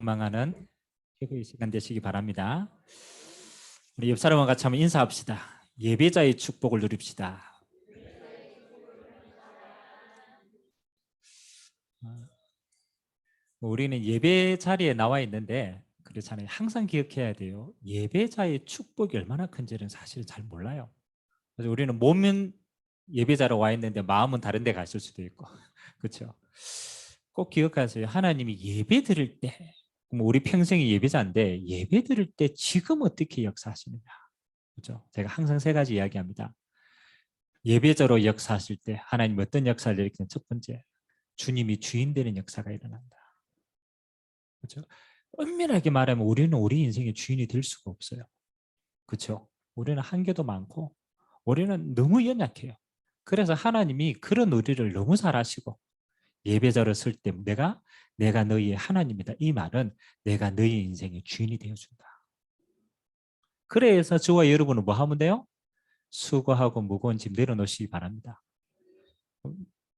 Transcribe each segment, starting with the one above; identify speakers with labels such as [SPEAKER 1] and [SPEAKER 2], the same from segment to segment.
[SPEAKER 1] 소망하는 기도의 시간 되시기 바랍니다. 우리 옆 사람과 같이 한번 인사합시다. 예배자의 축복을 누립시다. 우리는 예배 자리에 나와 있는데 그렇잖아요. 항상 기억해야 돼요. 예배자의 축복이 얼마나 큰지는 사실 잘 몰라요. 그래서 우리는 몸은 예배자로 와 있는데 마음은 다른 데 갔을 수도 있고 그렇죠? 꼭 기억하세요. 하나님이 예배 드릴 때 우리 평생이 예배자인데 예배 드릴 때 지금 어떻게 역사하시느냐. 그렇죠? 제가 항상 세 가지 이야기합니다. 예배자로 역사하실 때 하나님 어떤 역사를 일으키는 첫 번째, 주님이 주인 되는 역사가 일어난다. 그렇죠? 엄밀하게 말하면 우리는 우리 인생의 주인이 될 수가 없어요. 그렇죠? 우리는 한계도 많고 우리는 너무 연약해요. 그래서 하나님이 그런 우리를 너무 잘 아시고 예배자로 쓸 때 내가 너희의 하나님이다. 이 말은 내가 너희 인생의 주인이 되어준다. 그래서 저와 여러분은 뭐 하면 돼요? 수고하고 무거운 짐 내려놓으시기 바랍니다.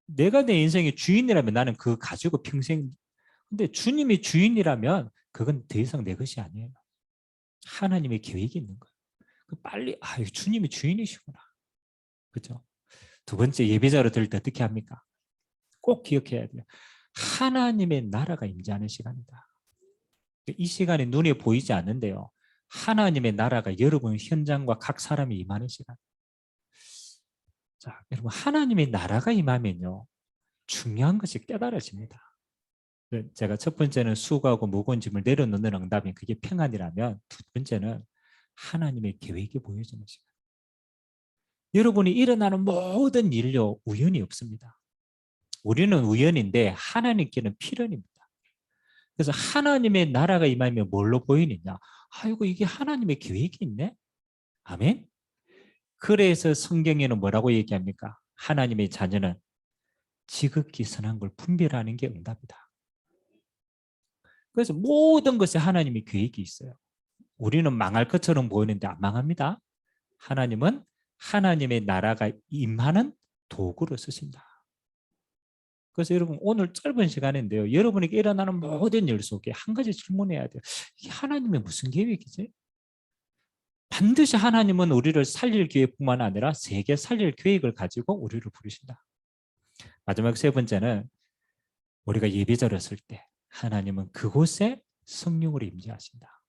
[SPEAKER 1] 내가 내 인생의 주인이라면 나는 그거 가지고 평생, 근데 주님이 주인이라면 그건 더 이상 내 것이 아니에요. 하나님의 계획이 있는 거예요. 빨리 주님이 주인이시구나. 그렇죠? 두 번째, 예배자로 들 때 어떻게 합니까? 꼭 기억해야 돼요. 하나님의 나라가 임재하는 시간이다. 이 시간에 눈에 보이지 않는데요. 하나님의 나라가 여러분 현장과 각 사람이 임하는 시간. 자, 여러분 하나님의 나라가 임하면요. 중요한 것이 깨달아집니다. 제가 첫 번째는 수고하고 무거운 짐을 내려놓는 응답이 그게 평안이라면 두 번째는 하나님의 계획이 보여지는 시간. 여러분이 일어나는 모든 일요 우연이 없습니다. 우리는 우연인데 하나님께는 필연입니다. 그래서 하나님의 나라가 임하면 뭘로 보이느냐? 아이고 이게 하나님의 계획이 있네? 아멘? 그래서 성경에는 뭐라고 얘기합니까? 하나님의 자녀는 지극히 선한 걸 분별하는 게 응답이다. 그래서 모든 것에 하나님의 계획이 있어요. 우리는 망할 것처럼 보이는데 안 망합니다. 하나님은 하나님의 나라가 임하는 도구로 쓰신다. 그래서 여러분 오늘 짧은 시간인데요. 여러분에게 일어나는 모든 일 속에 한 가지 질문해야 돼요. 이게 하나님의 무슨 계획이지? 반드시 하나님은 우리를 살릴 계획뿐만 아니라 세계 살릴 계획을 가지고 우리를 부르신다. 마지막 세 번째는 우리가 예배자를 쓸 때 하나님은 그곳에 성령으로 임재하신다.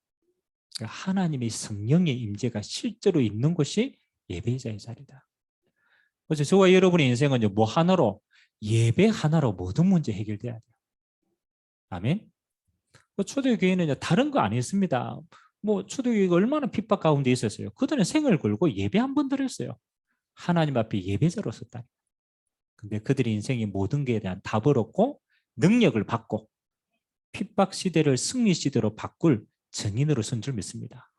[SPEAKER 1] 그러니까 하나님의 성령의 임재가 실제로 있는 곳이 예배자의 자리다. 그래서 저와 여러분의 인생은 뭐 하나로 예배 하나로 모든 문제 해결돼야 돼요. 아멘. 초대교회는 다른 거 안 했습니다. 초대교회가 얼마나 핍박 가운데 있었어요. 그들은 생을 걸고 예배 한 번 드렸어요. 하나님 앞에 예배자로 섰다. 근데 그들의 인생의 모든 것에 대한 답을 얻고 능력을 받고 핍박 시대를 승리 시대로 바꿀 증인으로 선 줄 믿습니다.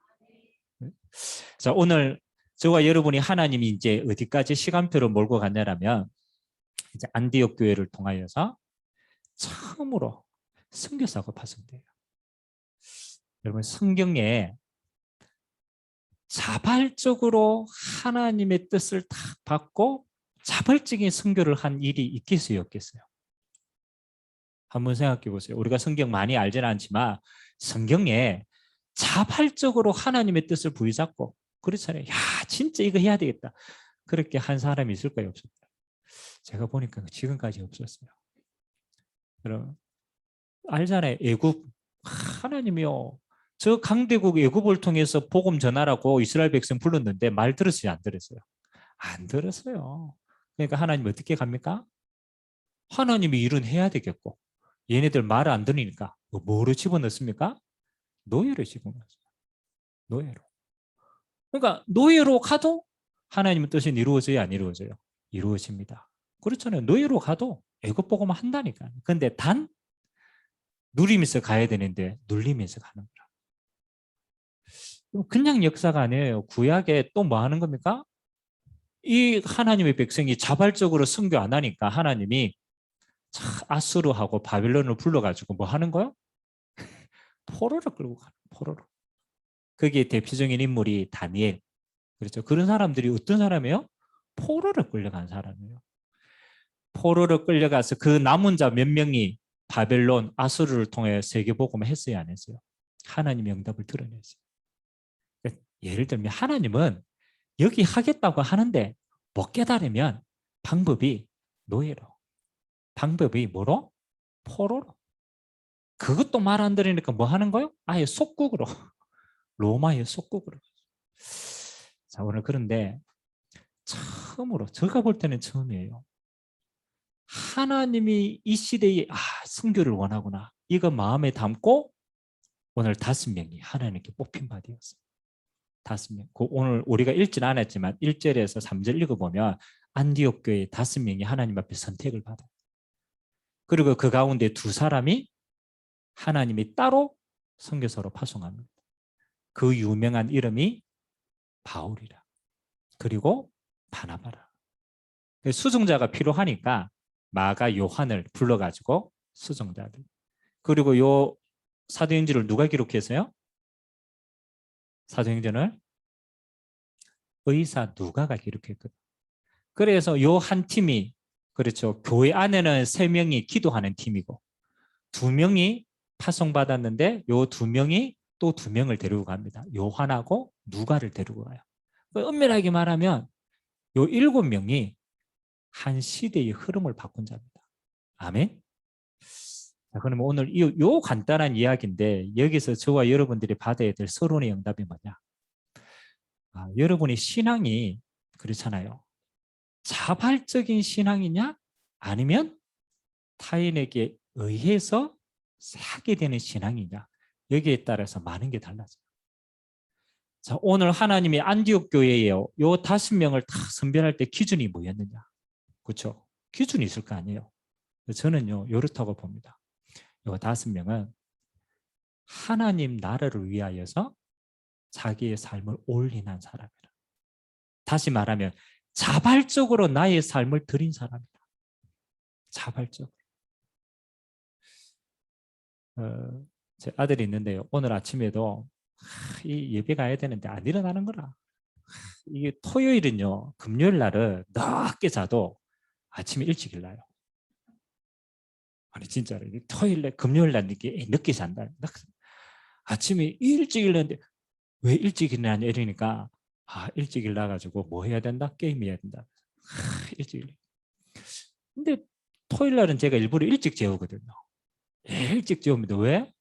[SPEAKER 1] 자, 오늘 저와 여러분이 하나님이 이제 어디까지 시간표를 몰고 갔냐면 이제 안디옥 교회를 통하여서 처음으로 선교사가 파송돼요. 여러분 성경에 자발적으로 하나님의 뜻을 다 받고 자발적인 선교를 한 일이 있겠어요, 없겠어요? 한번 생각해 보세요. 우리가 성경 많이 알지는 않지만 성경에 자발적으로 하나님의 뜻을 부여잡고 그렇잖아요. 야, 진짜 이거 해야 되겠다. 그렇게 한 사람이 있을까요, 없을까요? 제가 보니까 지금까지 없었어요. 여러분 알잖아요. 애굽 하나님이요. 저 강대국 애굽을 통해서 복음 전하라고 이스라엘 백성 불렀는데 말 들었어요, 안 들었어요? 안 들었어요. 그러니까 하나님 어떻게 갑니까? 하나님이 일은 해야 되겠고 얘네들 말을 안 들으니까 뭐로 집어넣습니까? 노예로 집어넣었어요. 노예로. 그러니까 노예로 가도 하나님의 뜻이 이루어져야 안 이루어져요? 이루어집니다. 그렇잖아요. 노예로 가도 애굽 복음을 한다니까요. 근데 단 누리면서 가야 되는데 눌리면서 가는 거라. 그냥 역사가 아니에요. 구약에 또 뭐 하는 겁니까? 이 하나님의 백성이 자발적으로 선교 안 하니까 하나님이 아수르하고 바빌론을 불러가지고 뭐 하는 거요? 포로로 끌고 가는 포로로. 거기에 대표적인 인물이 다니엘. 그렇죠. 그런 사람들이 어떤 사람이에요? 포로로 끌려간 사람이에요. 포로로 끌려가서 그 남은 자 몇 명이 바벨론, 아수르를 통해 세계복음을 했어요, 안 했어요? 하나님의 응답을 드러냈어요. 그러니까 예를 들면 하나님은 여기 하겠다고 하는데 못 깨달으면 방법이 노예로, 방법이 뭐로? 포로로. 그것도 말 안 들으니까 뭐 하는 거요? 아예 속국으로, 로마의 속국으로. 자, 오늘 그런데 처음으로, 제가 볼 때는 처음이에요. 하나님이 이 시대에 순교를 원하구나, 이거 마음에 담고 오늘 5명이 하나님께 뽑힌 바 되었어요. 5명. 오늘 우리가 읽진 않았지만 1절에서 3절 읽어보면 안디옥 교회 5명이 하나님 앞에 선택을 받아요. 그리고 그 가운데 2사람이 하나님이 따로 선교사로 파송합니다. 그 유명한 이름이 바울이라, 그리고 바나바라. 수종자가 필요하니까 마가 요한을 불러가지고 수종자들. 그리고 요 사도행전을 누가 기록했어요? 사도행전을 의사 누가가 기록했거든. 그래서 요 한 팀이, 그렇죠, 교회 안에는 3명이 기도하는 팀이고 2명이 파송받았는데 요 2명이 또 2명을 데리고 갑니다. 요한하고 누가를 데리고 가요. 엄밀하게 말하면 요 7명이 한 시대의 흐름을 바꾼 자입니다. 아멘. 자, 그러면 오늘 요 간단한 이야기인데 여기서 저와 여러분들이 받아야 될 서론의 응답이 뭐냐? 여러분의 신앙이 그렇잖아요. 자발적인 신앙이냐, 아니면 타인에게 의해서 하게 되는 신앙이냐, 여기에 따라서 많은 게 달라져요. 자, 오늘 하나님이 안디옥 교회에 요 5명을 다 선별할 때 기준이 뭐였느냐? 그렇죠? 기준이 있을 거 아니에요. 저는요 이렇다고 봅니다. 요 5명은 하나님 나라를 위하여서 자기의 삶을 올인한 사람이라. 다시 말하면 자발적으로 나의 삶을 드린 사람이다. 자발적으로. 제 아들이 있는데요, 오늘 아침에도 이 예배 가야 되는데 안 일어나는 거라. 이게 토요일은요, 금요일 날은 늦게 자도 아침에 일찍 일어나요. 아니 진짜로 토요일 날, 금요일 날 늦게 잔다. 아침에 일찍 일어났는데 왜 일찍 일어나냐 이러니까 일찍 일어나가지고 뭐 해야 된다? 게임 해야 된다. 일찍 일어나. 근데 토요일 날은 제가 일부러 일찍 재우거든요. 일찍 재웁니다. 왜?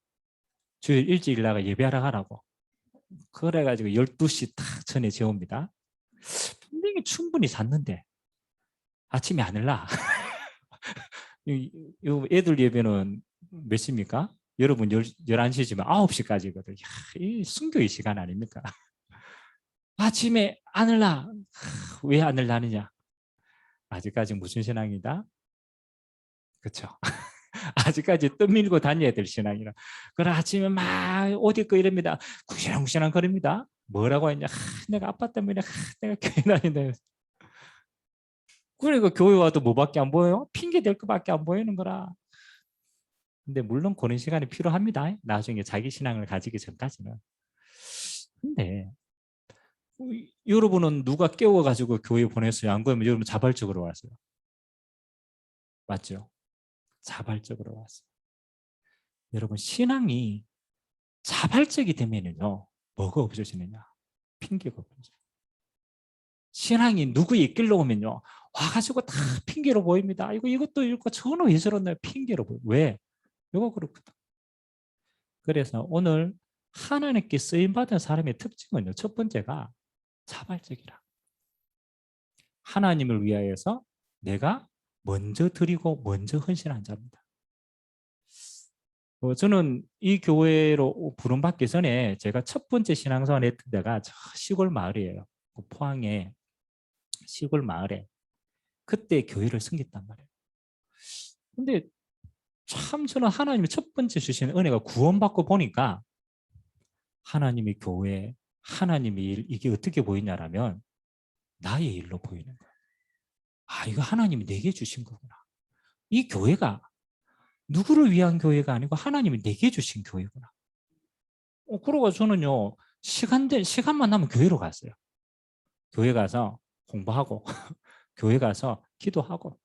[SPEAKER 1] 주일 일찍 일어나가 예배하러 가라고. 그래가지고 12시 딱 전에 재웁니다. 분명히 충분히 잤는데 아침에 안 일어나. 애들 예배는 몇 시입니까? 여러분 11시지만 9시까지거든요. 이 순교의 시간 아닙니까? 아침에 안 일어나. 왜 안 일어나느냐? 아직까지 무슨 신앙이다? 그렇죠? 아직까지 떠밀고 다녀야 될 신앙이라. 그래 아침에 막 옷 입고 이럽니다. 구시렁구시렁 거립니다. 뭐라고 했냐? 내가 아빠 때문에 내가 교회 다닌다. 그러니까 교회 와도 뭐밖에 안 보여요? 핑계 댈 것밖에 안 보이는 거라. 근데 물론 그런 시간이 필요합니다. 나중에 자기 신앙을 가지기 전까지는. 근데 여러분은 누가 깨워가지고 교회 보냈어요? 안 그러면 여러분 자발적으로 왔어요. 맞죠? 자발적으로 왔어요. 여러분 신앙이 자발적이 되면요 뭐가 없어지느냐? 핑계가 없어져요. 신앙이 누구 이끌러 오면요 와가지고 다 핑계로 보입니다. 이것도 읽고 전혀 왜 저러나요? 핑계로 보여. 왜? 이거 그렇거든. 그래서 오늘 하나님께 쓰임받은 사람의 특징은요, 첫 번째가 자발적이라. 하나님을 위하여서 내가 먼저 드리고 먼저 헌신한 자입니다. 저는 이 교회로 부름받기 전에 제가 첫 번째 신앙생활 했던 데가 시골 마을이에요. 포항에 시골 마을에 그때 교회를 섬겼단 말이에요. 근데 참 저는 하나님이 첫 번째 주신 은혜가 구원받고 보니까 하나님의 교회, 하나님의 일, 이게 어떻게 보이냐라면 나의 일로 보이는 거예요. 이거 하나님이 내게 주신 거구나. 이 교회가 누구를 위한 교회가 아니고 하나님이 내게 주신 교회구나. 그러고 저는요, 시간만 나면 교회로 갔어요. 교회 가서 공부하고 교회 가서 기도하고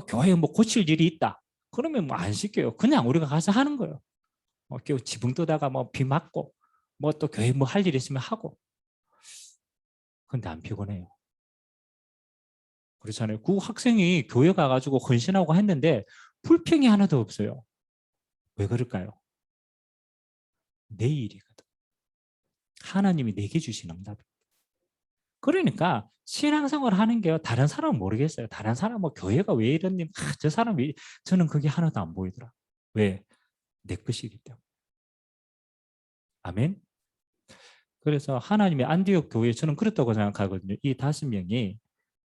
[SPEAKER 1] 교회에 뭐 고칠 일이 있다. 그러면 뭐 안 시켜요. 그냥 우리가 가서 하는 거예요. 지붕 뜨다가 뭐 비 맞고 뭐 또 교회 뭐 할 일 있으면 하고. 근데 안 피곤해요. 그렇잖아요. 그 학생이 교회 가가지고 헌신하고 했는데 불평이 하나도 없어요. 왜 그럴까요? 내 일이거든. 하나님이 내게 주신 응답. 그러니까 신앙생활 하는 게요. 다른 사람은 모르겠어요. 다른 사람 뭐 교회가 왜 이러니, 저 사람이 저는 그게 하나도 안 보이더라. 왜? 내 것이기 때문에. 아멘. 그래서 하나님의 안디옥 교회 저는 그렇다고 생각하거든요. 이 5명이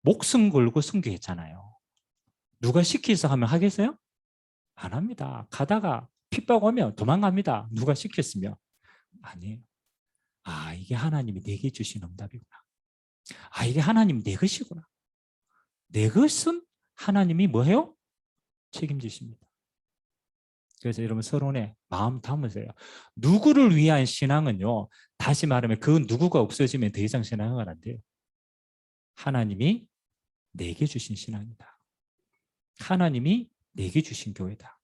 [SPEAKER 1] 목숨 걸고 순교했잖아요. 누가 시키서 하면 하겠어요? 안 합니다. 가다가 핍박 오면 도망갑니다. 누가 시켰으면. 아니에요. 아, 이게 하나님이 내게 주신 응답이구나. 아, 이게 하나님 내 것이구나. 내 것은 하나님이 뭐해요? 책임지십니다. 그래서 여러분 서론에 마음 담으세요. 누구를 위한 신앙은요. 다시 말하면 그 누구가 없어지면 더 이상 신앙은 안 돼요. 하나님이 내게 주신 신앙이다. 하나님이 내게 주신 교회다.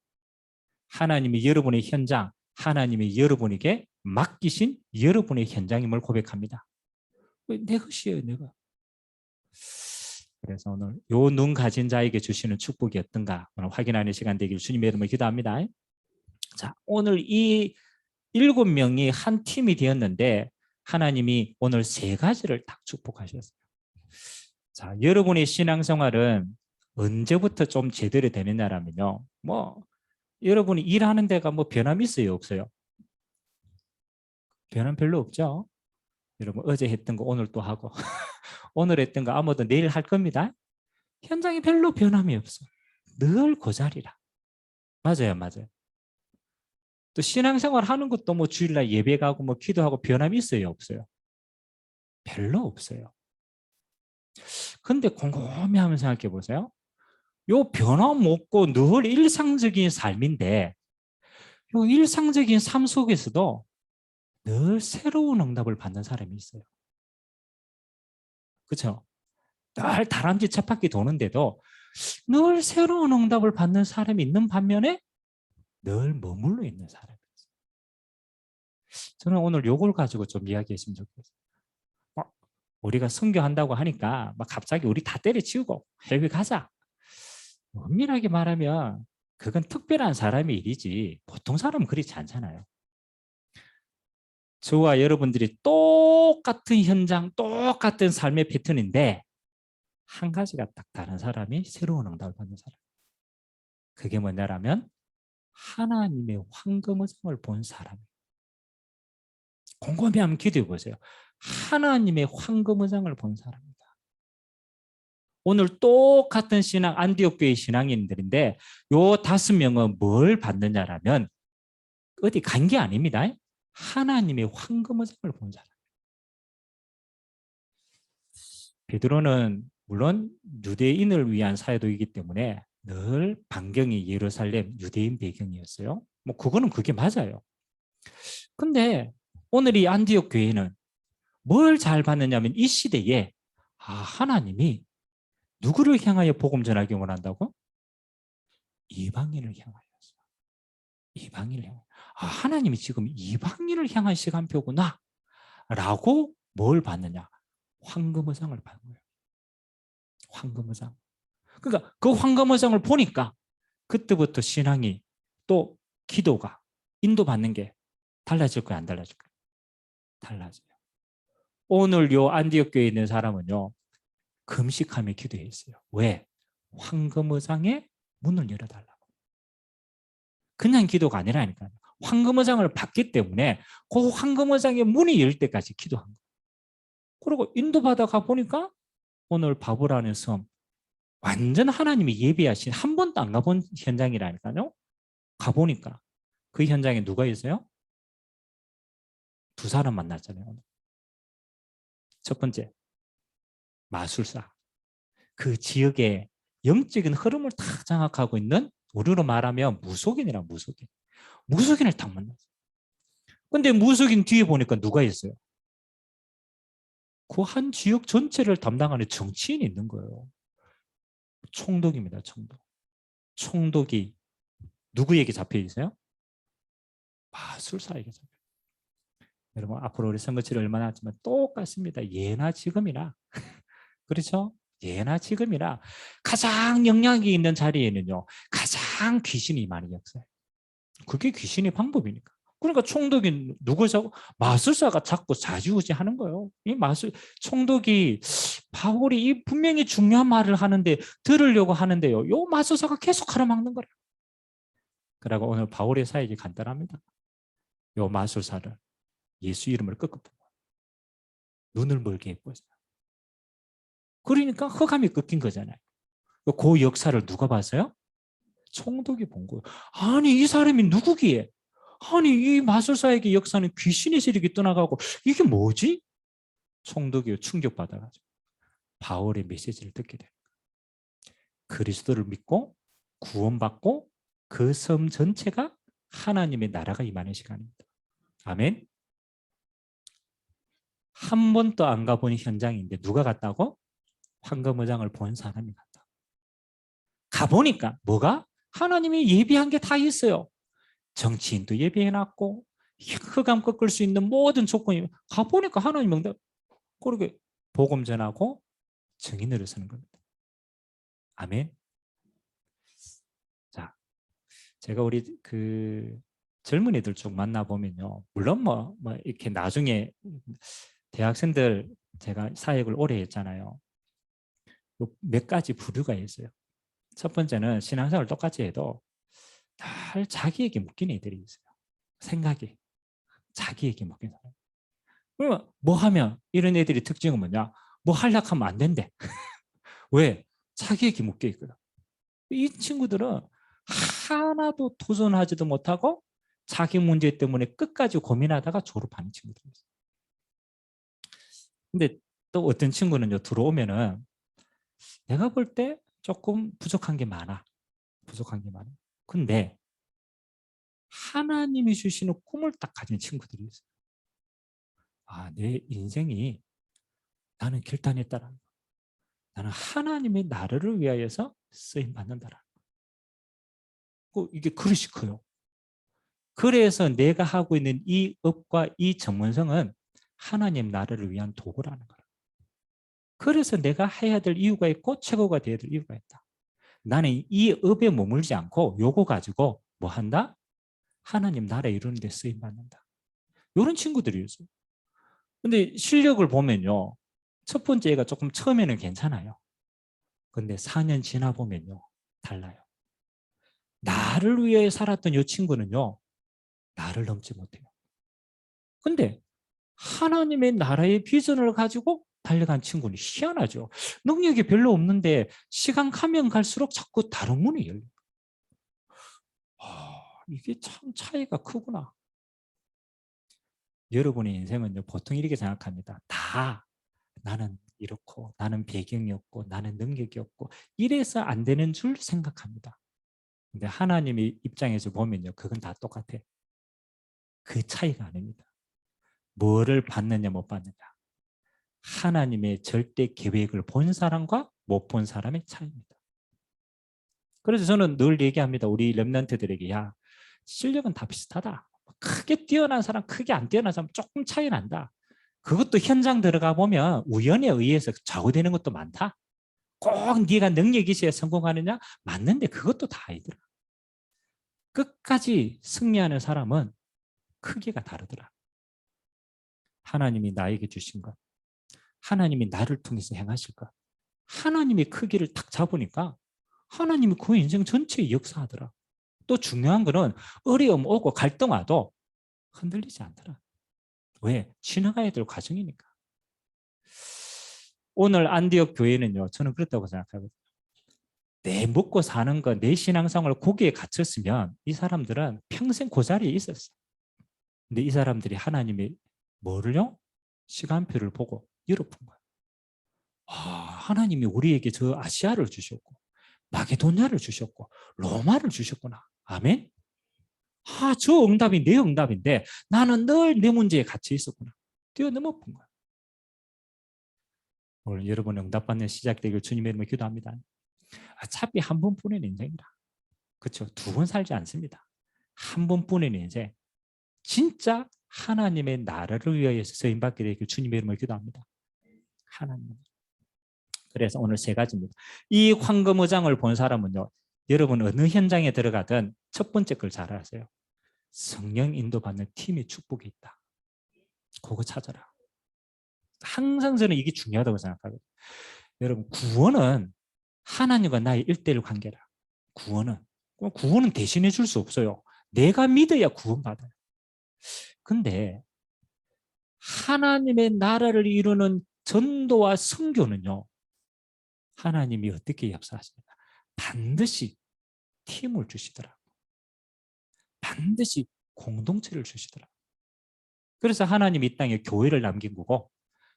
[SPEAKER 1] 하나님이 여러분의 현장, 하나님이 여러분에게 맡기신 여러분의 현장임을 고백합니다. 내 것이에요, 내가. 그래서 오늘 요 눈 가진 자에게 주시는 축복이 어떤가 오늘 확인하는 시간 되길 주님의 이름으로 기도합니다. 자, 오늘 이 7명이 한 팀이 되었는데 하나님이 오늘 3가지를 딱 축복하셨어요. 자, 여러분의 신앙생활은 언제부터 좀 제대로 되느냐라면요. 뭐 여러분이 일하는 데가 뭐 변함이 있어요, 없어요? 변함 별로 없죠. 여러분 어제 했던 거 오늘 또 하고 오늘 했던 거 아무도 내일 할 겁니다. 현장에 별로 변함이 없어. 늘 그 자리라. 맞아요, 맞아요. 또 신앙생활 하는 것도 뭐 주일날 예배 가고 뭐 기도하고 변함이 있어요, 없어요? 별로 없어요. 근데 곰곰이 하면 생각해 보세요. 요 변함 없고 늘 일상적인 삶인데 요 일상적인 삶 속에서도 늘 새로운 응답을 받는 사람이 있어요. 그렇죠? 늘 다람쥐 쳇바퀴 도는데도 늘 새로운 응답을 받는 사람이 있는 반면에 늘 머물러 있는 사람이 있어요. 저는 오늘 요걸 가지고 좀 이야기했으면 좋겠어요. 우리가 선교한다고 하니까 막 갑자기 우리 다 때려치우고 해외 가자. 엄밀하게 말하면 그건 특별한 사람의 일이지 보통 사람은 그렇지 않잖아요. 저와 여러분들이 똑같은 현장, 똑같은 삶의 패턴인데 한 가지가 딱 다른 사람이 새로운 응답을 받는 사람. 그게 뭐냐라면 하나님의 황금의장을 본 사람. 곰곰이 한번 기도해 보세요. 하나님의 황금의장을 본 사람이다. 오늘 똑같은 신앙, 안디옥 교회 신앙인들인데 요 5명은 뭘 받느냐라면 어디 간 게 아닙니다. 하나님의 황금의장을 본 사람. 베드로는 물론 유대인을 위한 사도이기 때문에 늘 반경이 예루살렘 유대인 배경이었어요. 뭐 그거는 그게 맞아요. 근데 오늘 이 안디옥 교회는 뭘 잘 받느냐면 이 시대에 하나님이 누구를 향하여 복음 전하기 원한다고? 이방인을 향하여서. 이방인을 향하여. 하나님이 지금 이방인을 향한 시간표구나 라고 뭘 받느냐? 황금의장을 받는 거예요. 황금의장. 그러니까 그 황금의장을 보니까 그때부터 신앙이 또 기도가 인도받는 게 달라질 거야, 안 달라질 거야? 달라져요. 오늘 요 안디옥 교회에 있는 사람은요. 금식하며 기도했어요. 왜? 황금의장의 문을 열어달라고. 그냥 기도가 아니라니까요. 황금의장을 받기 때문에 그 황금의장의 문이 열 때까지 기도한 거예요. 그리고 인도받아 가보니까 오늘 바보라는 섬 완전 하나님이 예비하신 한 번도 안 가본 현장이라니까요. 가보니까 그 현장에 누가 있어요? 2사람 만났잖아요. 첫 번째 마술사. 그 지역의 영적인 흐름을 다 장악하고 있는 우리로 말하면 무속인이라 무속인. 무속인을 딱 만났어요. 근데 무속인 뒤에 보니까 누가 있어요? 그 한 지역 전체를 담당하는 정치인이 있는 거예요. 총독입니다. 총독. 총독이 누구에게 잡혀 있어요? 마술사에게 잡혀. 여러분 앞으로 우리 선거철이 얼마나 남았지만 똑같습니다. 예나 지금이나 그렇죠? 예나 지금이나 가장 영향이 있는 자리에는요 가장 귀신이 많이 역사해요. 그게 귀신의 방법이니까. 그러니까 총독이 누구 잡고 마술사가 자꾸 좌지우지하는 거예요. 이 총독이 바울이 이 분명히 중요한 말을 하는데 들으려고 하는데요. 요 마술사가 계속 가로막는 거예요. 그리고 오늘 바울의 사역이 간단합니다. 요 마술사를 예수 이름을 끄끄 눈을 멀게 해보세요. 그러니까 허감이 꺾인 거잖아요. 그 역사를 누가 봤어요? 총독이 본 거예요. 아니 이 사람이 누구기에? 아니 이 마술사에게 역사는 귀신의 세력이 떠나가고 이게 뭐지? 총독이 충격받아가지고 바울의 메시지를 듣게 돼요. 그리스도를 믿고 구원받고 그 섬 전체가 하나님의 나라가 임하는 시간입니다. 아멘. 한 번도 안 가본 현장인데 누가 갔다고? 황금의장을 본 사람이 갔다. 가보니까 뭐가? 하나님이 예비한 게 다 있어요. 정치인도 예비해놨고 흑암 꺾을 수 있는 모든 조건이 가보니까 하나님 응답. 그렇게 복음 전하고 증인으로 서는 겁니다. 아멘. 자, 제가 우리 그 젊은이들 쪽 만나보면요. 물론 뭐 이렇게 나중에 대학생들 제가 사역을 오래 했잖아요. 몇 가지 부류가 있어요. 첫 번째는 신앙생활을 똑같이 해도 늘 자기에게 묶인 애들이 있어요. 생각이 자기에게 묶인 사람. 그러면 뭐 하면 이런 애들이 특징은 뭐냐? 뭐 하려고 하면 안 된대. 왜? 자기에게 묶여 있거든. 이 친구들은 하나도 도전하지도 못하고 자기 문제 때문에 끝까지 고민하다가 졸업하는 친구들이에요. 근데 또 어떤 친구는요, 들어오면은 내가 볼 때 조금 부족한 게 많아. 부족한 게 많아. 근데 하나님이 주시는 꿈을 딱 가진 친구들이 있어요. 아, 내 인생이 나는 결단했다라는 거. 나는 하나님의 나라를 위하여서 쓰임 받는다라는 거. 이게 그릇이 커요. 그래서 내가 하고 있는 이 업과 이 전문성은 하나님 나라를 위한 도구라는 거예요. 그래서 내가 해야 될 이유가 있고 최고가 되어야 될 이유가 있다. 나는 이 업에 머물지 않고 요거 가지고 뭐 한다? 하나님 나라 이루는 데 쓰임 받는다. 이런 친구들이었어요. 근데 실력을 보면요. 첫 번째가 조금 처음에는 괜찮아요. 근데 4년 지나 보면요. 달라요. 나를 위해 살았던 이 친구는요. 나를 넘지 못해요. 근데 하나님의 나라의 비전을 가지고 달려간 친구는 희한하죠. 능력이 별로 없는데 시간 가면 갈수록 자꾸 다른 문이 열려요. 이게 참 차이가 크구나. 여러분의 인생은요, 보통 이렇게 생각합니다. 다 나는 이렇고 나는 배경이 없고 나는 능력이 없고 이래서 안 되는 줄 생각합니다. 근데 하나님의 입장에서 보면요, 그건 다 똑같아. 그 차이가 아닙니다. 뭐를 받느냐 못 받느냐. 하나님의 절대 계획을 본 사람과 못 본 사람의 차이입니다. 그래서 저는 늘 얘기합니다. 우리 렘넌트들에게 야, 실력은 다 비슷하다. 크게 뛰어난 사람, 크게 안 뛰어난 사람 조금 차이 난다. 그것도 현장 들어가 보면 우연에 의해서 좌우되는 것도 많다. 꼭 네가 능력이 있어야 성공하느냐? 맞는데 그것도 다 아니더라. 끝까지 승리하는 사람은 크기가 다르더라. 하나님이 나에게 주신 것, 하나님이 나를 통해서 행하실 것, 하나님의 크기를 딱 잡으니까 하나님이 그 인생 전체에 역사하더라. 또 중요한 거는 어려움 오고 갈등 와도 흔들리지 않더라. 왜? 지나가야 될 과정이니까. 오늘 안디옥 교회는요, 저는 그렇다고 생각하거든요. 내 먹고 사는 거, 내 신앙생활을 거기에 갇혔으면 이 사람들은 평생 그 자리에 있었어. 근데 이 사람들이 하나님의 뭐를요? 시간표를 보고 열어본 거야. 하나님이 우리에게 저 아시아를 주셨고 마게도냐를 주셨고 로마를 주셨구나. 아멘. 저 응답이 내 응답인데 나는 늘 내 문제에 갇혀 있었구나. 뛰어넘어 본 거야. 오늘 여러분 응답받는 시작되길 주님의 이름으로 기도합니다. 어차피 한 번뿐인 인생이라. 그렇죠. 두 번 살지 않습니다. 한 번뿐인 이제 진짜 하나님의 나라를 위하여서 쓰임받게 되길 주님의 이름으로 기도합니다. 하나님. 그래서 오늘 세 가지입니다. 이 황금의장을 본 사람은요, 여러분 어느 현장에 들어가든 첫 번째 걸 잘 아세요. 성령 인도받는 팀의 축복이 있다. 그거 찾아라. 항상 저는 이게 중요하다고 생각하거든요. 여러분, 구원은 하나님과 나의 1:1 관계라. 구원은 대신해 줄 수 없어요. 내가 믿어야 구원받아요. 근데 하나님의 나라를 이루는 전도와 선교는요, 하나님이 어떻게 역사하십니까? 반드시 팀을 주시더라고요. 반드시 공동체를 주시더라고요. 그래서 하나님이 이 땅에 교회를 남긴 거고,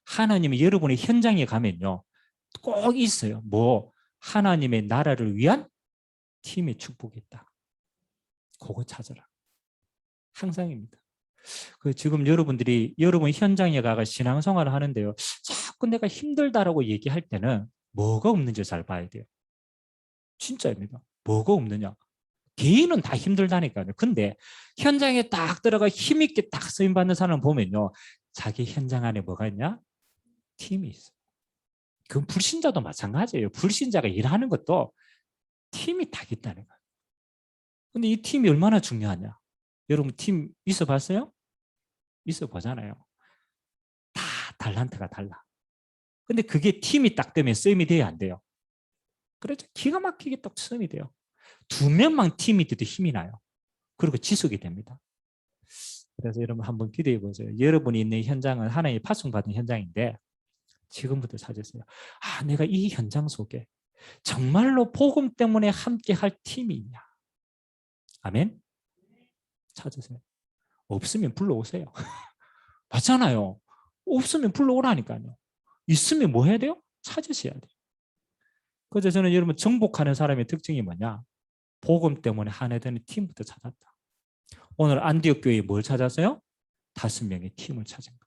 [SPEAKER 1] 하나님이 여러분의 현장에 가면요, 꼭 있어요. 하나님의 나라를 위한 팀의 축복이 있다. 그거 찾아라. 항상입니다. 지금 여러분 현장에 가서 신앙생활을 하는데요, 자꾸 내가 힘들다라고 얘기할 때는 뭐가 없는지 잘 봐야 돼요. 진짜입니다. 뭐가 없느냐? 개인은 다 힘들다니까요. 근데 현장에 딱 들어가 힘있게 딱 쓰임받는 사람 보면요, 자기 현장 안에 뭐가 있냐? 팀이 있어요. 그건 불신자도 마찬가지예요. 불신자가 일하는 것도 팀이 딱 있다는 거예요. 근데 이 팀이 얼마나 중요하냐? 여러분 팀 있어 봤어요? 있어 보잖아요. 다 달란트가 달라. 근데 그게 팀이 딱 되면 쓰임이 돼야 안 돼요. 그래서 기가 막히게 딱 쓰임이 돼요. 두 명만 팀이 돼도 힘이 나요. 그리고 지속이 됩니다. 그래서 여러분 한번 기대해 보세요. 여러분이 있는 현장은 하나님의 파송받은 현장인데 지금부터 찾으세요. 내가 이 현장 속에 정말로 복음 때문에 함께 할 팀이 있냐? 아멘? 찾으세요. 없으면 불러오세요. 맞잖아요. 없으면 불러오라니까요. 있으면 뭐 해야 돼요? 찾으셔야 돼요. 그래서 저는 여러분 정복하는 사람의 특징이 뭐냐? 복음 때문에 한 해 되는 팀부터 찾았다. 오늘 안디옥 교회에 뭘 찾았어요? 5명의 팀을 찾은 거예요.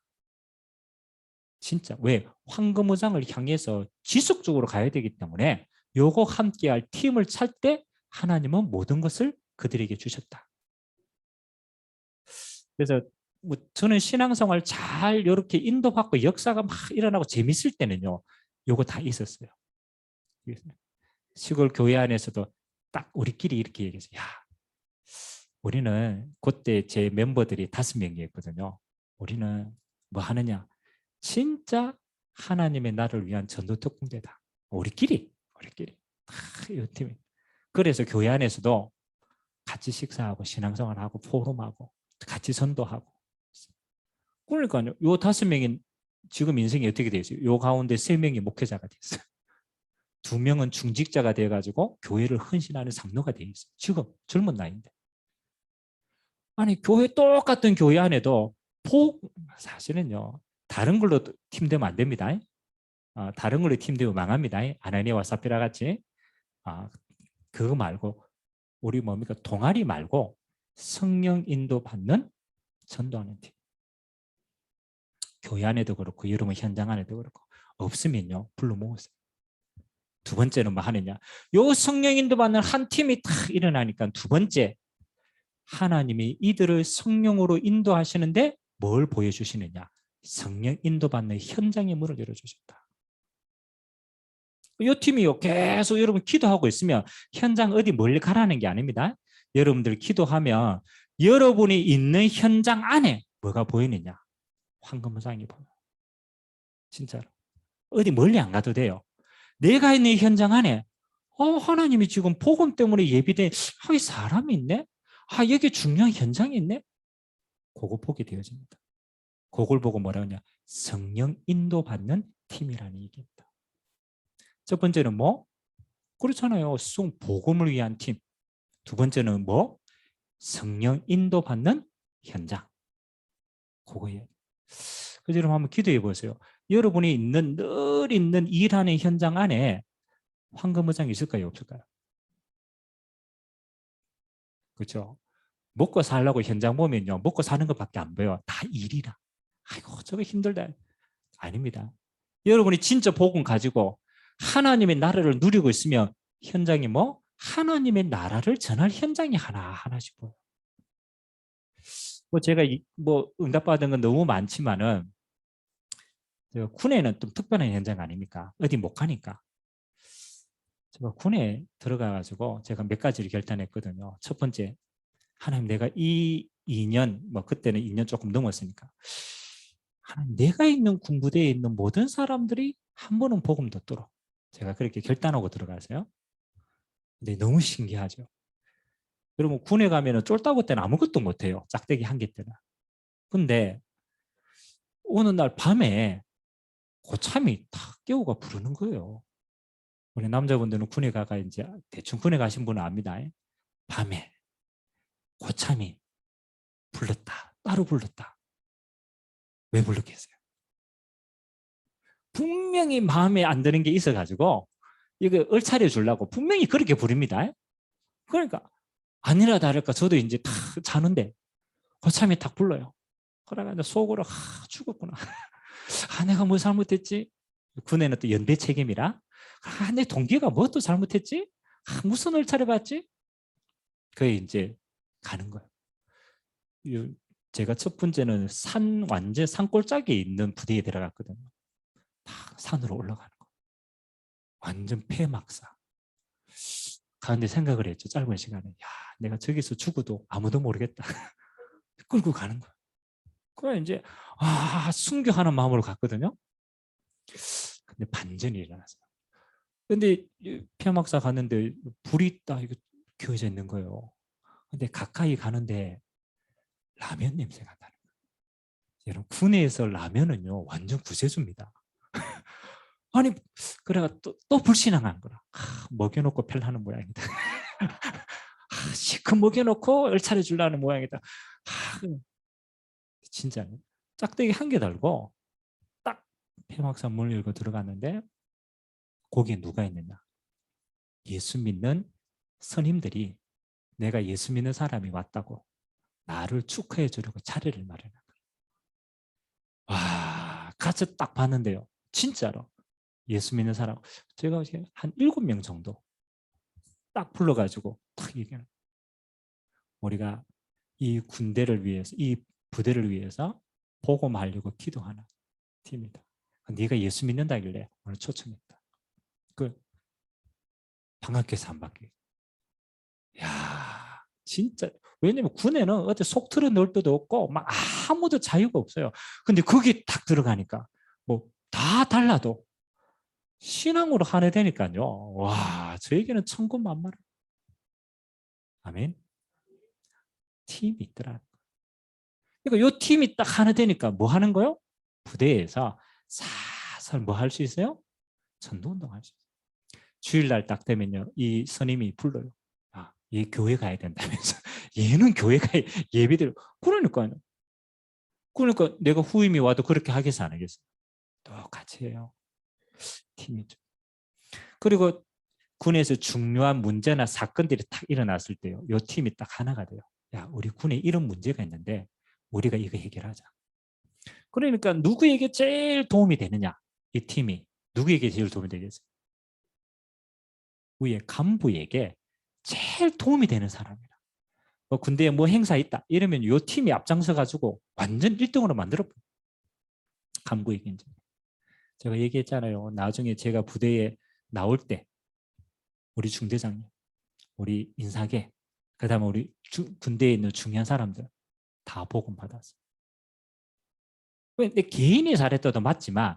[SPEAKER 1] 진짜. 왜? 황금의장을 향해서 지속적으로 가야 되기 때문에 요거 함께할 팀을 찾을 때 하나님은 모든 것을 그들에게 주셨다. 그래서 저는 신앙생활 잘 이렇게 인도받고 역사가 막 일어나고 재밌을 때는요, 요거 다 있었어요. 시골 교회 안에서도 딱 우리끼리 이렇게 얘기했어요. 야, 우리는 그때 제 멤버들이 5명이었거든요. 우리는 뭐 하느냐? 진짜 하나님의 나를 위한 전도 특공대다. 우리끼리. 이 팀이. 그래서 교회 안에서도 같이 식사하고 신앙생활하고 포럼하고 같이 전도하고. 그러니까요. 요 5명이 지금 인생이 어떻게 되어 있어요? 요 가운데 3명이 목회자가 됐어요. 2명은 중직자가 돼가지고 교회를 헌신하는 장로가 되어 있어요. 지금 젊은 나이인데. 아니 교회 똑같은 교회 안에도 사실은요. 다른 걸로 팀되면 안 됩니다. 다른 걸로 팀되면 망합니다. 아나니아와 사피라 같이. 그거 말고 우리 뭡니까? 동아리 말고 성령 인도 받는 전도하는 팀. 교회 안에도 그렇고 여러분 현장 안에도 그렇고 없으면요. 불러 모으세요. 두 번째는 뭐 하느냐? 요 성령 인도 받는 한 팀이 딱 일어나니까 두 번째 하나님이 이들을 성령으로 인도하시는데 뭘 보여주시느냐? 성령 인도받는 현장의 문을 열어주셨다. 이 팀이요 계속 여러분 기도하고 있으면 현장 어디 멀리 가라는 게 아닙니다. 여러분들 기도하면 여러분이 있는 현장 안에 뭐가 보이느냐? 황금의장이 보여요. 진짜로. 어디 멀리 안 가도 돼요. 내가 있는 현장 안에 하나님이 지금 복음 때문에 예비된 이 사람이 있네? 여기 중요한 현장이 있네? 그거 보게 되어집니다. 그걸 보고 뭐라 하냐? 성령 인도받는 팀이라는 얘기입니다. 첫 번째는 뭐? 그렇잖아요. 복음을 위한 팀. 두 번째는 뭐? 성령 인도받는 현장. 그거예요. 그래서 여러분 한번 기도해 보세요. 여러분이 늘 있는 일하는 현장 안에 황금의장이 있을까요? 없을까요? 그렇죠? 먹고 살려고 현장 보면요. 먹고 사는 것밖에 안 보여. 다 일이라. 아이고 저거 힘들다. 아닙니다. 여러분이 진짜 복음 가지고 하나님의 나라를 누리고 있으면 현장이 뭐? 하나님의 나라를 전할 현장이 하나하나씩 보여요. 뭐 제가 뭐 응답받은 건 너무 많지만은 군에는 좀 특별한 현장 아닙니까? 어디 못 가니까. 제가 군에 들어가가지고 제가 몇 가지를 결단했거든요. 첫 번째, 하나님 내가 이 2년, 뭐 그때는 2년 조금 넘었으니까 하나님 내가 있는 군부대에 있는 모든 사람들이 한 번은 복음 듣도록 제가 그렇게 결단하고 들어가세요. 근데 너무 신기하죠. 여러분 군에 가면은 쫄따구 때는 아무것도 못해요. 짝대기 한 개 때는. 근데 어느 날 밤에 고참이 탁 깨우가 부르는 거예요. 우리 남자분들은 군에 가가 이제 대충 군에 가신 분은 압니다. 밤에 고참이 불렀다. 따로 불렀다. 왜 불렀겠어요? 분명히 마음에 안 드는 게 있어가지고 이거 얼차려 주려고 분명히 그렇게 부릅니다. 그러니까 아니라 다를까 저도 이제 탁 자는데 고참이 탁 불러요. 그러니까 속으로 죽었구나. 내가 뭐 잘못했지? 군에는 또 연대 책임이라 내 동기가 뭐 또 잘못했지? 무슨 얼차려 봤지? 그게 이제 가는 거예요. 제가 첫 번째는 완전 산골짜기에 있는 부대에 들어갔거든요. 딱 산으로 올라가는 거. 완전 폐막사. 가는데 생각을 했죠. 짧은 시간에. 야, 내가 저기서 죽어도 아무도 모르겠다. 끌고 가는 거야. 그래 이제 순교하는 마음으로 갔거든요. 근데 반전이 일어났어요. 근데 폐막사 갔는데 불이 딱 이거 켜져 있는 거예요. 근데 가까이 가는데 라면 냄새가 나는 거예요. 여러분 군에서 라면은요 완전 구세주입니다. 아니 그래가 또 불신앙한 거라. 먹여놓고 펠하는 모양이다. 시큼 먹여놓고 얼차려 주려는 모양이다. 진짜 짝대기 한 개 달고 딱 폐막사 문을 열고 들어갔는데 거기에 누가 있느냐? 예수 믿는 선임들이 내가 예수 믿는 사람이 왔다고 나를 축하해 주려고 자리를 마련한 거예요. 와, 가서 딱 봤는데요. 진짜로 예수 믿는 사람 제가 한 7명 정도 딱 불러가지고 딱 얘기하는 우리가 이 군대를 위해서 이 부대를 위해서 복음하려고 기도하는 팀이다. 네가 예수 믿는다길래 오늘 초청했다. 그 방학교에서 안 바뀌어. 야, 진짜 왜냐면 군에는 어디 속 틀어 넣을 데도 없고 막 아무도 자유가 없어요. 근데 거기 딱 들어가니까 뭐 다 달라도 신앙으로 하나 되니까요. 와, 저에게는 천군만마를. 아멘. 팀이 있더라. 그러니까 요 팀이 딱 하나 되니까 뭐 하는 거요? 부대에서 살살 뭐 할 수 있어요? 전도운동 할 수 있어요. 주일날 딱 되면요. 이 선임이 불러요. 얘 교회 가야 된다면서. 얘는 교회 가야 예배드려. 그러니까요. 그러니까 내가 후임이 와도 그렇게 하겠어 안 하겠어? 똑같이 해요. 팀이죠. 그리고 군에서 중요한 문제나 사건들이 딱 일어났을 때요. 이 팀이 딱 하나가 돼요. 야, 우리 군에 이런 문제가 있는데 우리가 이거 해결하자. 그러니까 누구에게 제일 도움이 되느냐? 이 팀이 누구에게 제일 도움이 되겠어요? 위에 간부에게 제일 도움이 되는 사람이라. 군대에 뭐 행사 있다 이러면 이 팀이 앞장서 가지고 완전 1등으로 만들어. 간부에게 이제 제가 얘기했잖아요. 나중에 제가 부대에 나올 때 우리 중대장님, 우리 인사계, 그다음에 우리 군대에 있는 중요한 사람들 다 복음 받았어요. 근데 개인이 잘했다도 맞지만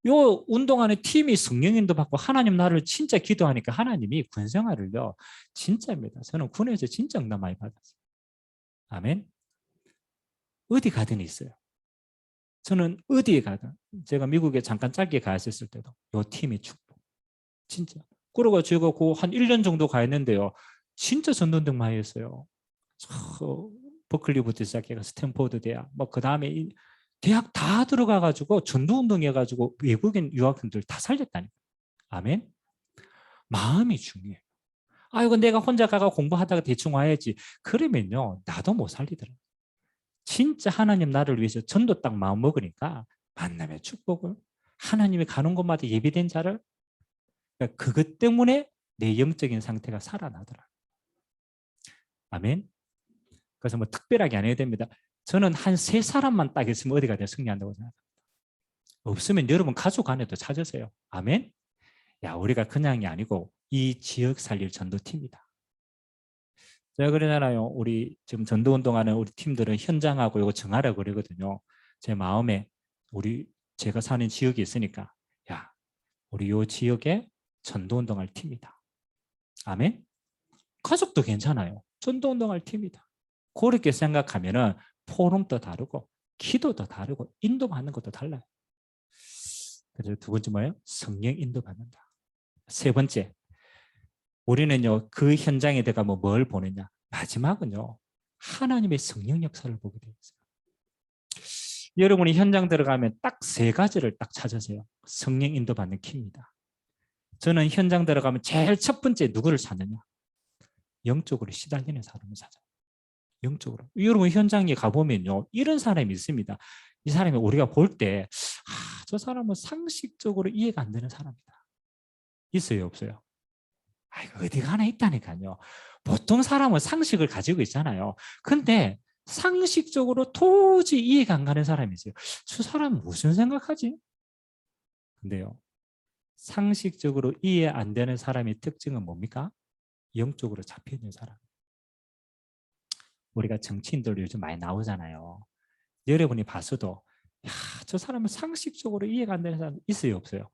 [SPEAKER 1] 요 운동하는 팀이 성령님도 받고 하나님 나를 진짜 기도하니까 하나님이 군 생활을요 진짜입니다. 저는 군에서 진짜 응답 많이 받았어요. 아멘. 어디 가든 있어요. 저는 어디에 가든 제가 미국에 잠깐 짧게 가 있었을 때도 요 팀이 축복 진짜. 그러고 제가 한 1년 정도 가 있는데요. 진짜 전도운동 많이 했어요. 버클리부터 시작해서 스탠포드 대학 뭐 그다음에 대학 다 들어가가지고 전도운동 해가지고 외국인 유학생들 다 살렸다니까. 아멘. 마음이 중요해요. 이거 내가 혼자 가가 공부하다가 대충 와야지. 그러면요 나도 못 살리더라. 진짜 하나님 나를 위해서 전도 딱 마음 먹으니까 만남의 축복을 하나님이 가는 곳마다 예비된 자를 그것 때문에 내 영적인 상태가 살아나더라. 아멘. 그래서 뭐 특별하게 안 해야 됩니다. 저는 한 3사람만 딱 있으면 어디가 돼 승리한다고 생각합니다. 없으면 여러분 가족 안에도 찾으세요. 아멘. 야, 우리가 그냥이 아니고 이 지역 살릴 전도팀이다. 제가 그러잖아요. 우리 지금 전도운동하는 우리 팀들은 현장하고 이거 정하라고 그러거든요. 제 마음에 제가 사는 지역이 있으니까 야, 우리 요 지역에 전도운동할 팀이다. 아멘. 가족도 괜찮아요. 전도운동할 팀이다. 그렇게 생각하면은 포럼도 다르고 기도도 다르고 인도받는 것도 달라요. 그래서 두 번째 뭐예요? 성령 인도받는다. 세 번째, 우리는요 그 현장에 내가 뭘 보느냐? 마지막은요 하나님의 성령 역사를 보게 되어 있어요. 여러분이 현장 들어가면 딱 3가지를 딱 찾으세요. 성령 인도받는 키입니다. 저는 현장 들어가면 제일 첫 번째 누구를 찾느냐? 영적으로 시달리는 사람을 찾아요. 영적으로. 여러분 현장에 가보면요 이런 사람이 있습니다. 이 사람이 우리가 볼 때 저 사람은 상식적으로 이해가 안 되는 사람이다. 있어요 없어요? 어디 가나 있다니까요. 보통 사람은 상식을 가지고 있잖아요. 근데 상식적으로 도저히 이해가 안 가는 사람이 있어요. 저 사람은 무슨 생각하지? 근데요 상식적으로 이해 안 되는 사람의 특징은 뭡니까? 영적으로 잡혀있는 사람. 우리가 정치인들 요즘 많이 나오잖아요. 여러분이 봤어도 저 사람은 상식적으로 이해가 안 되는 사람 있어요 없어요?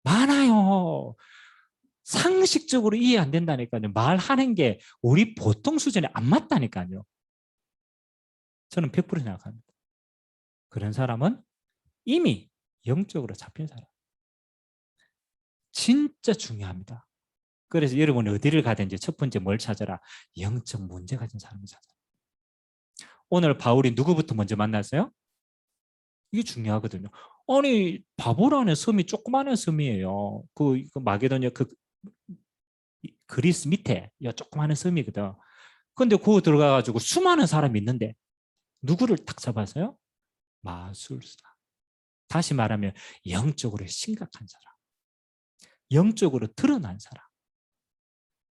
[SPEAKER 1] 많아요. 상식적으로 이해 안 된다니까요. 말하는 게 우리 보통 수준에 안 맞다니까요. 저는 100% 생각합니다. 그런 사람은 이미 영적으로 잡힌 사람. 진짜 중요합니다. 그래서 여러분이 어디를 가든지 첫 번째 뭘 찾아라? 영적 문제 가진 사람을 찾아라. 오늘 바울이 누구부터 먼저 만났어요? 이게 중요하거든요. 아니 바보라는 섬이 조그마한 섬이에요. 그 마게도냐 그리스 밑에 조그마한 섬이거든. 근데 그거 들어가가지고 수많은 사람이 있는데 누구를 딱 잡았어요? 마술사. 다시 말하면 영적으로 심각한 사람. 영적으로 드러난 사람.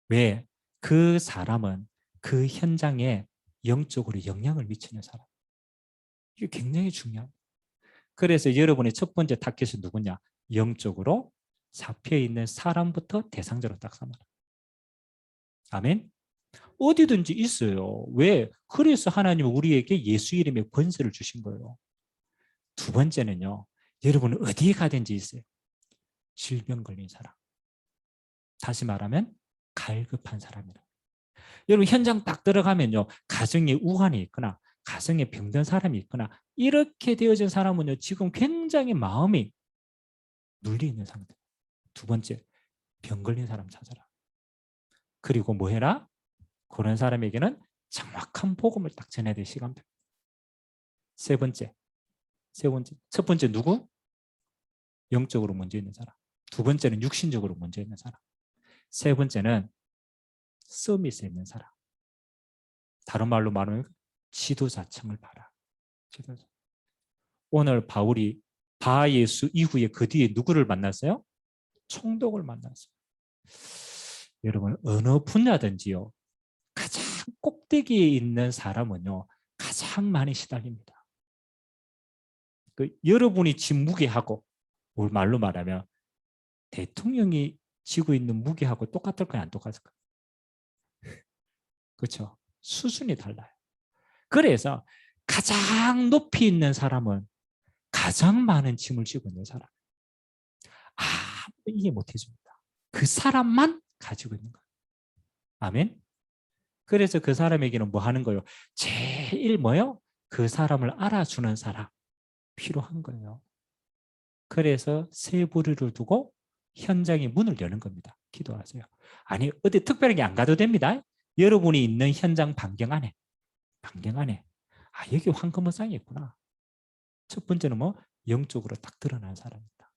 [SPEAKER 1] 왜? 그 사람은 그 현장에 영적으로 영향을 미치는 사람. 이게 굉장히 중요합니다. 그래서 여러분의 첫 번째 타겟이 누구냐? 영적으로 잡혀있는 사람부터 대상자로 딱 삼아라. 아멘? 어디든지 있어요. 왜? 그래서 하나님은 우리에게 예수 이름의 권세를 주신 거예요. 두 번째는요. 여러분 어디에 가든지 있어요. 질병 걸린 사람. 다시 말하면 갈급한 사람이라. 여러분 현장 딱 들어가면요. 가정에 우환이 있거나 가정에 병든 사람이 있거나 이렇게 되어진 사람은요. 지금 굉장히 마음이 눌려 있는 상태. 두 번째, 병 걸린 사람 찾아라. 그리고 뭐 해라? 그런 사람에게는 정확한 복음을 딱 전해야 될 시간표. 세 번째, 첫 번째 누구? 영적으로 문제 있는 사람. 두 번째는 육신적으로 문제 있는 사람. 세 번째는 서밋에 있는 사람. 다른 말로 말하면 지도자층을 봐라. 지도자. 오늘 바울이 바예수 이후에 그 뒤에 누구를 만났어요? 총독을 만났어요. 여러분 어느 분야든지요. 가장 꼭대기에 있는 사람은요. 가장 많이 시달립니다. 여러분이 진 무게하고 말로 말하면 대통령이 지고 있는 무게하고 똑같을까요? 안 똑같을까요? 그렇죠? 수준이 달라요. 그래서 가장 높이 있는 사람은 가장 많은 짐을 지고 있는 사람. 이해 못해줍니다. 그 사람만 가지고 있는 거예요. 아멘. 그래서 그 사람에게는 뭐 하는 거예요? 제일 뭐요? 그 사람을 알아주는 사람 필요한 거예요. 그래서 세 부류를 두고 현장의 문을 여는 겁니다. 기도하세요. 아니 어디 특별하게 안 가도 됩니다. 여러분이 있는 현장 반경 안에 여기 황금무쌍이 있구나. 첫 번째는 뭐 영적으로 딱 드러난 사람이다.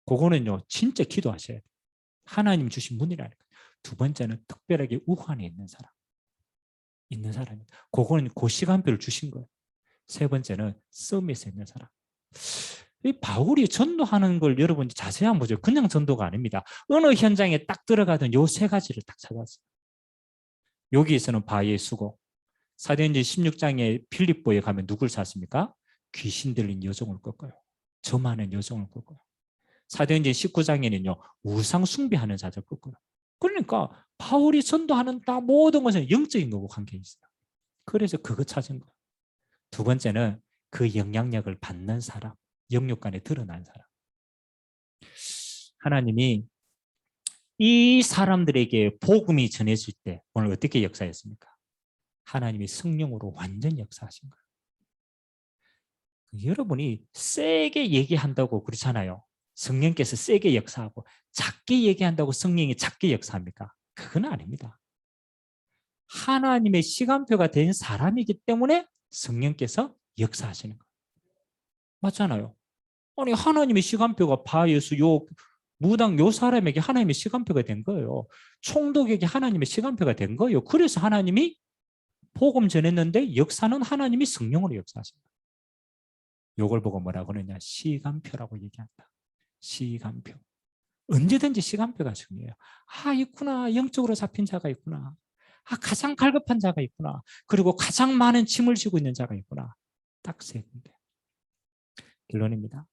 [SPEAKER 1] 그거는요 진짜 기도하셔야 돼요. 하나님 주신 문이라니까. 두 번째는 특별하게 우환에 있는 사람입니다. 그거는 그 시간표를 주신 거예요. 세 번째는 서밋에 있는 사람. 이 바울이 전도하는 걸 여러분 자세히 한번 보죠. 그냥 전도가 아닙니다. 어느 현장에 딱 들어가든 요 세 가지를 딱 찾았어요. 여기에서는 바위의 수고. 사도행전 16장에 빌립보에 가면 누굴 찾습니까? 귀신 들린 여종을 꺾어요. 저 많은 여종을 꺾어요. 사도행전 19장에는요. 우상 숭배하는 자들 꺾어요. 그러니까 바울이 전도하는 다 모든 것은 영적인 거고 관계 있어요. 그래서 그거 찾은 거예요. 두 번째는 그 영향력을 받는 사람, 영육간에 드러난 사람. 하나님이 이 사람들에게 복음이 전해질 때 오늘 어떻게 역사했습니까? 하나님이 성령으로 완전히 역사하신 거예요. 여러분이 세게 얘기한다고 그렇잖아요. 성령께서 세게 역사하고 작게 얘기한다고 성령이 작게 역사합니까? 그건 아닙니다. 하나님의 시간표가 된 사람이기 때문에 성령께서 역사하시는 거예요. 맞잖아요. 아니 하나님의 시간표가 바예수 요 무당 요 사람에게 하나님의 시간표가 된 거예요. 총독에게 하나님의 시간표가 된 거예요. 그래서 하나님이 복음 전했는데 역사는 하나님이 성령으로 역사하십니다. 요걸 보고 뭐라고 하느냐? 시간표라고 얘기한다. 시간표. 언제든지 시간표가 중요해요. 아 있구나. 영적으로 잡힌 자가 있구나. 아 가장 갈급한 자가 있구나. 그리고 가장 많은 짐을 지고 있는 자가 있구나. 딱 세 군데. 결론입니다.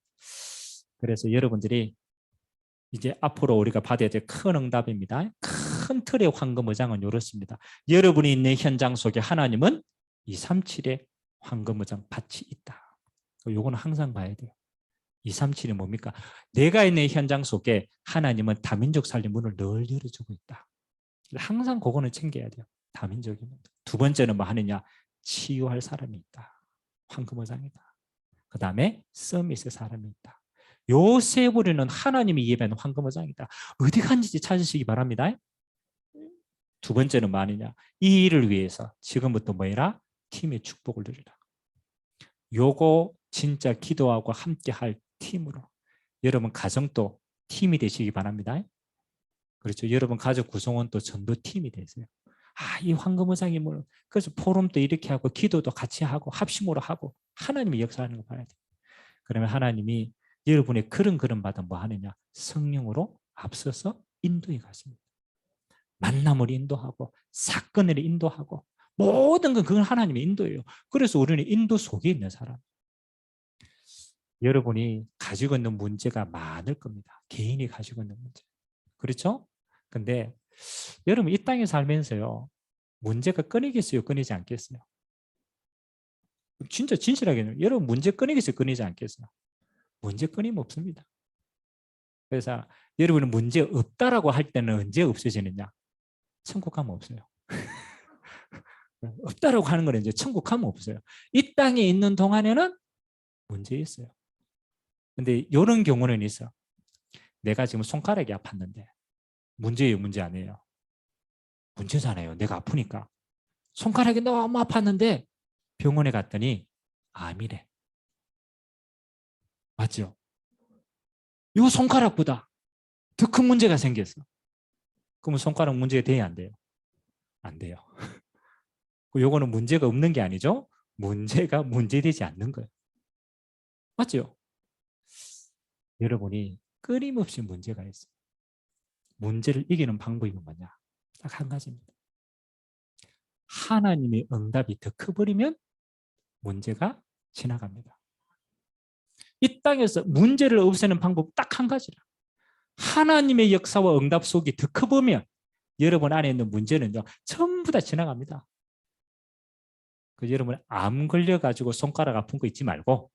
[SPEAKER 1] 그래서 여러분들이 이제 앞으로 우리가 받아야 될 큰 응답입니다. 큰 틀의 황금의장은 이렇습니다. 여러분이 있는 현장 속에 하나님은 237의 황금의장 밭이 있다. 이거는 항상 봐야 돼요. 237이 뭡니까? 내가 있는 현장 속에 하나님은 다민족 살림 문을 늘 열어주고 있다. 항상 그거는 챙겨야 돼요. 다민족이. 두 번째는 뭐 하느냐? 치유할 사람이 있다. 황금의장이다. 그 다음에 서밋의 사람이 있다. 요 세 부류는 하나님이 예배하는 황금의장이다. 어디 간지 찾으시기 바랍니다. 두 번째는 뭐 하느냐? 이 일을 위해서 지금부터 뭐 해라? 팀의 축복을 드리라. 요거 진짜 기도하고 함께 할 팀으로 여러분 가정도 팀이 되시기 바랍니다. 그렇죠. 여러분 가족 구성원 또 전도팀이 되세요. 아, 이 황금의장이 뭐 그래서 포럼도 이렇게 하고 기도도 같이 하고 합심으로 하고 하나님이 역사하는 거 봐야 돼요. 그러면 하나님이 여러분의 그런 받아 뭐 하느냐? 성령으로 앞서서 인도해 가십니다. 만남을 인도하고 사건을 인도하고 모든 건 그건 하나님의 인도예요. 그래서 우리는 인도 속에 있는 사람. 여러분이 가지고 있는 문제가 많을 겁니다. 개인이 가지고 있는 문제. 그렇죠? 근데 여러분 이 땅에 살면서요. 문제가 끊이겠어요? 끊이지 않겠어요? 진짜 진실하게 여러분 문제 끊이겠어요? 끊이지 않겠어요? 문제 끊임 없습니다. 그래서 여러분은 문제 없다라고 할 때는 언제 없어지느냐? 천국 가면 없어요. 없다라고 하는 건 이제 천국 가면 없어요. 이 땅에 있는 동안에는 문제 있어요. 근데 이런 경우는 있어. 내가 지금 손가락이 아팠는데 문제예요, 문제 아니에요? 문제잖아요. 내가 아프니까. 손가락이 너무 아팠는데 병원에 갔더니 암이래. 맞죠? 이 손가락보다 더 큰 문제가 생겼어. 그러면 손가락 문제가 돼야 안 돼요? 안 돼요. 요거는 문제가 없는 게 아니죠. 문제가 문제되지 않는 거예요. 맞죠? 여러분이 끊임없이 문제가 있어요. 문제를 이기는 방법이 뭐냐? 딱 한 가지입니다. 하나님의 응답이 더 커버리면 문제가 지나갑니다. 이 땅에서 문제를 없애는 방법 딱 한 가지라. 하나님의 역사와 응답 속이 더 커보면 여러분 안에 있는 문제는요 전부 다 지나갑니다. 그 여러분 암 걸려가지고 손가락 아픈 거 잊지 말고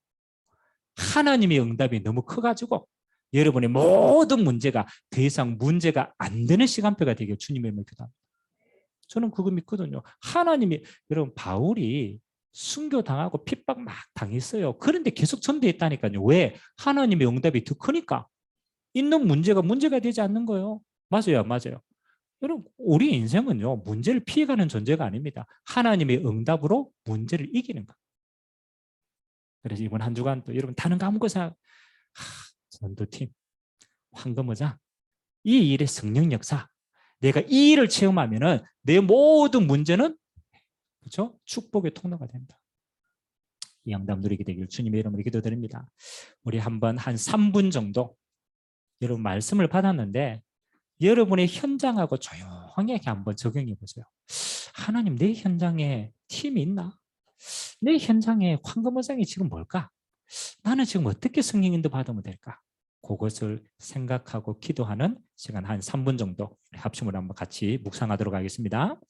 [SPEAKER 1] 하나님의 응답이 너무 커가지고 여러분의 모든 문제가 더 이상 문제가 안 되는 시간표가 되게 주님의 기도합니다. 저는 그거 믿거든요. 하나님이 여러분 바울이 순교당하고 핍박 막 당했어요. 그런데 계속 전도했다니까요. 왜? 하나님의 응답이 더 크니까. 있는 문제가 되지 않는 거예요. 맞아요, 맞아요. 여러분 우리 인생은요 문제를 피해가는 존재가 아닙니다. 하나님의 응답으로 문제를 이기는 거. 그래서 이번 한 주간 또 여러분 다른 과목에서 전도팀, 황금의장, 이 일의 성령 역사. 내가 이 일을 체험하면은 내 모든 문제는 그렇죠? 축복의 통로가 된다. 이 응답 누리게 되길 주님의 이름으로 기도드립니다. 우리 한번 한 3분 정도 여러분 말씀을 받았는데 여러분의 현장하고 조용하게 한번 적용해 보세요. 하나님, 내 현장에 팀이 있나? 내 현장에 황금어장이 지금 뭘까? 나는 지금 어떻게 성령 인도 받으면 될까? 그것을 생각하고 기도하는 시간 한 3분 정도 합심으로 한번 같이 묵상하도록 하겠습니다.